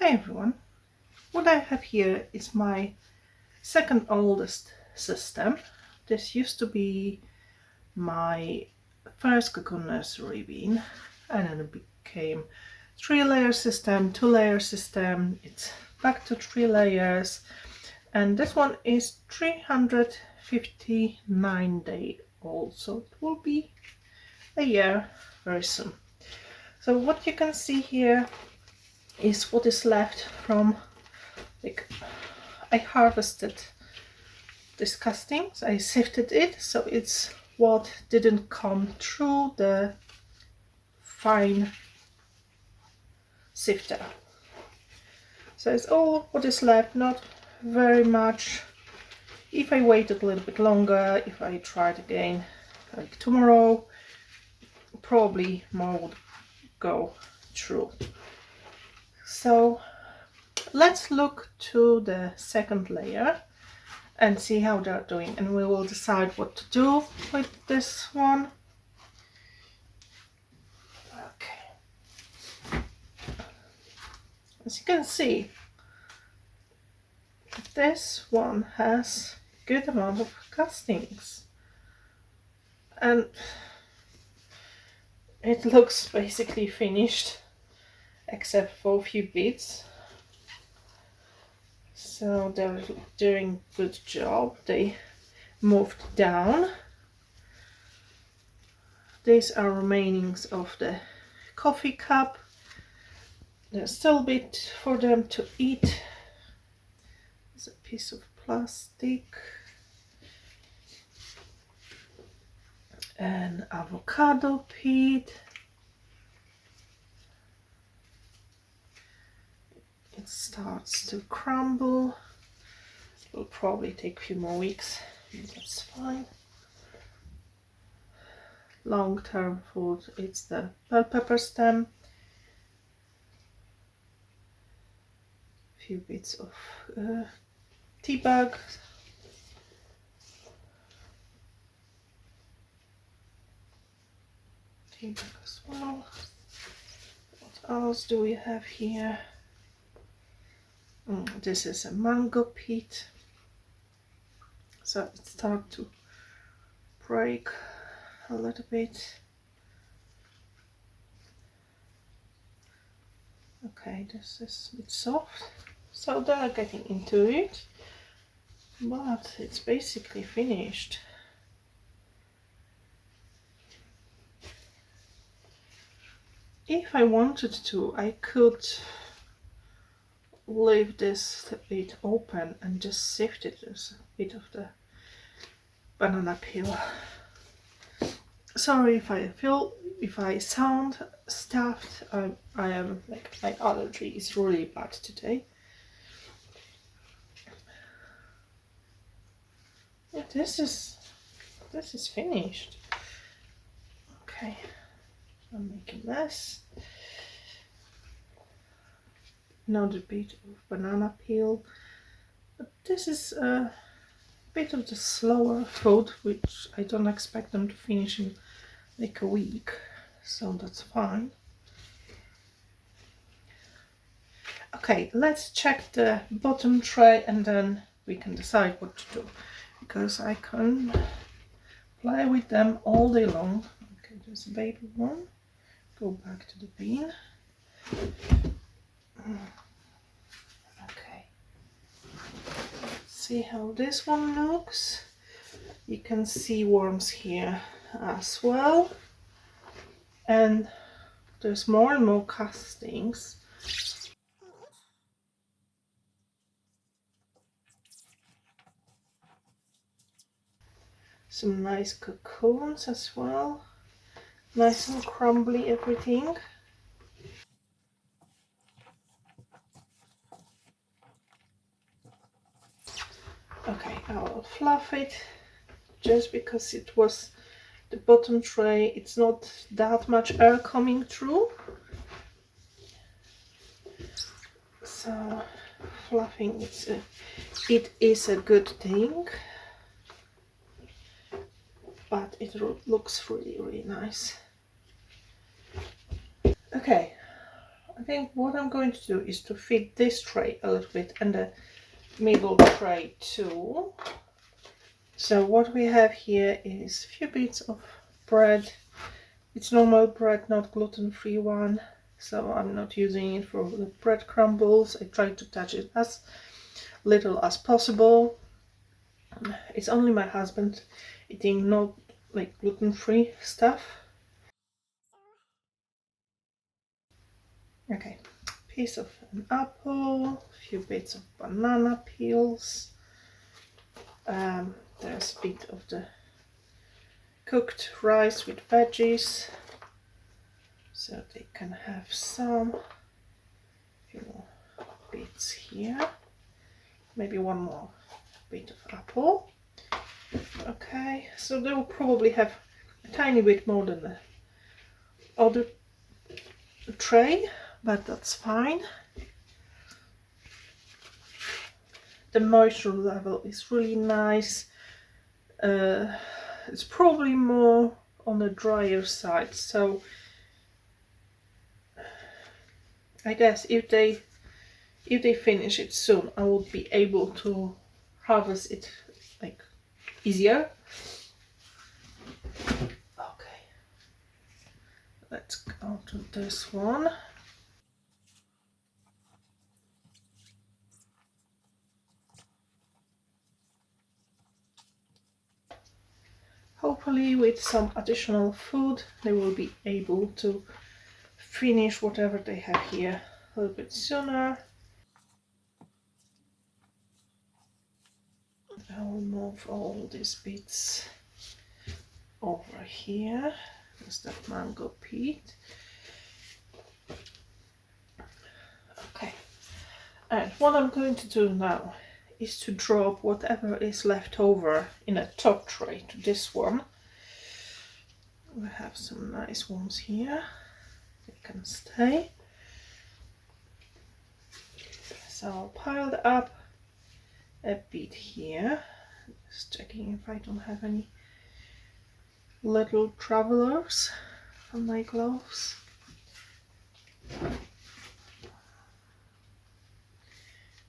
Hi everyone, what I have here is my second oldest system. This used to be my first cocoon nursery bean, and then it became 3-layer system, 2-layer system, it's back to 3 layers, and this one is 359 days old, so it will be a year very soon. So what you can see here is what is left from, like, I harvested this castings, I sifted it, so it's what didn't come through the fine sifter. So it's all what is left, not very much. If I waited a little bit longer, if I tried again like tomorrow, probably more would go through. So let's look to the second layer and see how they're doing, and we will decide what to do with this one. Okay. As you can see, this one has a good amount of castings, and it looks basically finished except for a few bits. So they're doing a good job. They moved down. These are remainings of the coffee cup. There's still a bit for them to eat. There's a piece of plastic. An avocado pit. It starts to crumble. It will probably take a few more weeks. That's fine. Long-term food, it's the bell pepper stem. A few bits of tea bag. Tea bag as well. What else do we have here? This is a mango pit, so it starts to break a little bit. Okay, this is a bit soft, so they're getting into it, but it's basically finished. If I wanted to, I could leave this a bit open and just sift it as a bit of the banana peel. Sorry if I sound stuffed. I am, like, my allergy is really bad today. Yeah, this is finished. Okay, I'm making a mess. Another bit of banana peel, but this is a bit of the slower food, which I don't expect them to finish in like a week, so that's fine. Okay, let's check the bottom tray and then we can decide what to do, because I can play with them all day long. Okay, there's a baby one. Go back to the bean. Okay, see how this one looks. You can see worms here as well, and there's more and more castings. Some nice cocoons as well, nice and crumbly everything. Okay, I will fluff it, just because it was the bottom tray, it's not that much air coming through, so fluffing it is a good thing, but it looks really nice. Okay, I think what I'm going to do is to fit this tray a little bit and the middle tray too. So what we have here is a few bits of bread. It's normal bread, not gluten-free one. So I'm not using it for the bread crumbles. I try to touch it as little as possible. It's only my husband eating not like gluten-free stuff. Okay, piece of an apple, a few bits of banana peels. There's a bit of the cooked rice with veggies, so they can have some few bits here. Maybe one more bit of apple. Okay, so they will probably have a tiny bit more than the other tray, but that's fine. The moisture level is really nice. It's probably more on the drier side, so I guess if they finish it soon, I will be able to harvest it like easier. Okay, let's go to this one. Hopefully with some additional food they will be able to finish whatever they have here a little bit sooner. I will move all these bits over here. There's that mango pit. Okay, and what I'm going to do now is to drop whatever is left over in a top tray to this one. We have some nice ones here, they can stay. So I'll pile up a bit here, just checking if I don't have any little travelers on my gloves.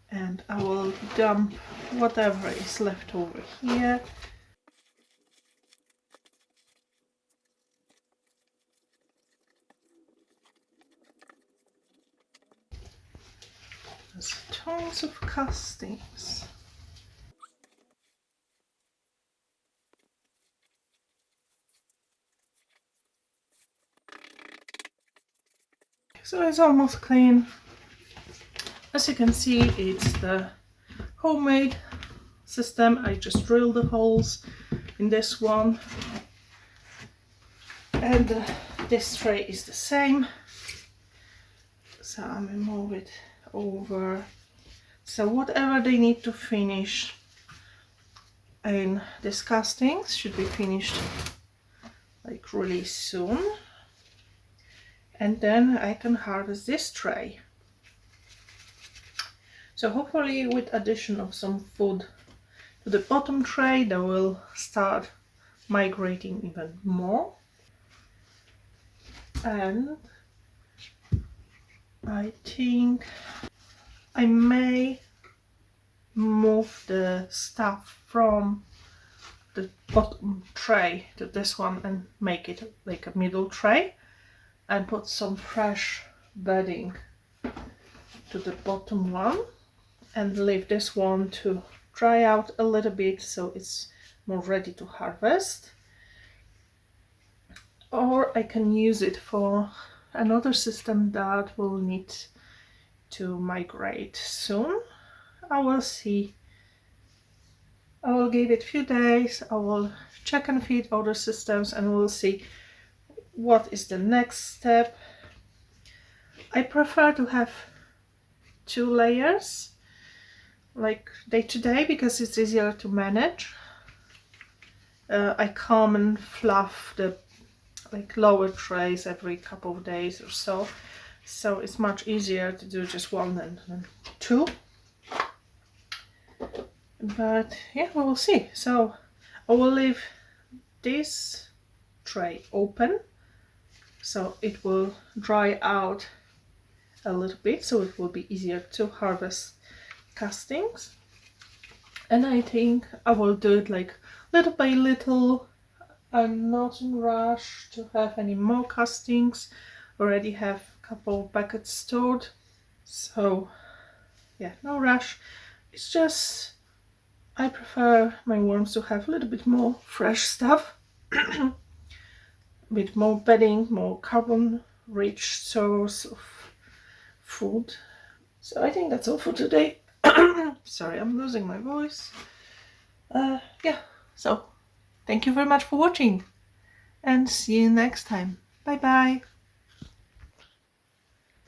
And I will dump whatever is left over here. There's tons of castings. So it's almost clean. As you can see, it's the homemade system. I just drilled the holes in this one, and this tray is the same. So I'm gonna move it over. So whatever they need to finish in these castings should be finished like really soon, and then I can harvest this tray. So hopefully with addition of some food to the bottom tray, they will start migrating even more. And I think I may move the stuff from the bottom tray to this one and make it like a middle tray, and put some fresh bedding to the bottom one, and leave this one to dry out a little bit so it's more ready to harvest. Or I can use it for another system that will need to migrate soon. I will see. I will give it a few days. I will check and feed other systems, and we'll see what is the next step. I prefer to have 2 layers like day to day because it's easier to manage. I come and fluff the like lower trays every couple of days or so, so it's much easier to do just one than 2. But yeah, we will see. So I will leave this tray open so it will dry out a little bit, so it will be easier to harvest castings. And I think I will do it like little by little. I'm not in rush to have any more castings. Already have a couple buckets stored, so yeah, no rush. It's just I prefer my worms to have a little bit more fresh stuff, a bit more bedding, more carbon rich source of food. So I think that's all for today. Sorry, I'm losing my voice. Yeah, so thank you very much for watching and see you next time. Bye bye.